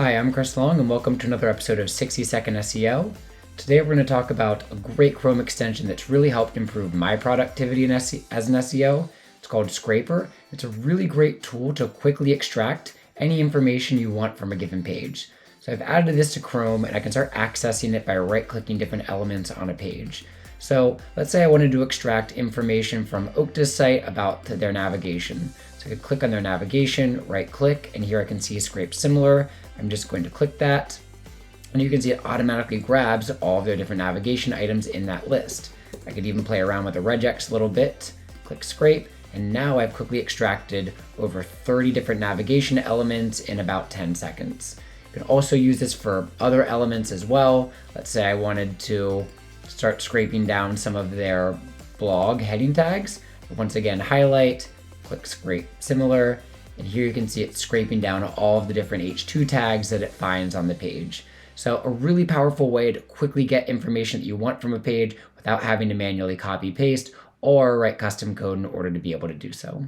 Hi, I'm Chris Long, and welcome to another episode of 60-Second SEO. Today we're going to talk about a great Chrome extension that's really helped improve my productivity as an SEO. It's called Scraper. It's a really great tool to quickly extract any information you want from a given page. So I've added this to Chrome, and I can start accessing it by right-clicking different elements on a page. So let's say I wanted to extract information from Okta's site about their navigation. So I could click on their navigation, right-click, and here I can see Scrape Similar. I'm just going to click that, and you can see it automatically grabs all of their different navigation items in that list. I could even play around with the regex a little bit, click Scrape, and now I've quickly extracted over 30 different navigation elements in about 10 seconds. You can also use this for other elements as well. Let's say I wanted to start scraping down some of their blog heading tags. Once again, highlight, click Scrape Similar, and here you can see it scraping down all of the different H2 tags that it finds on the page. So a really powerful way to quickly get information that you want from a page without having to manually copy paste or write custom code in order to be able to do so.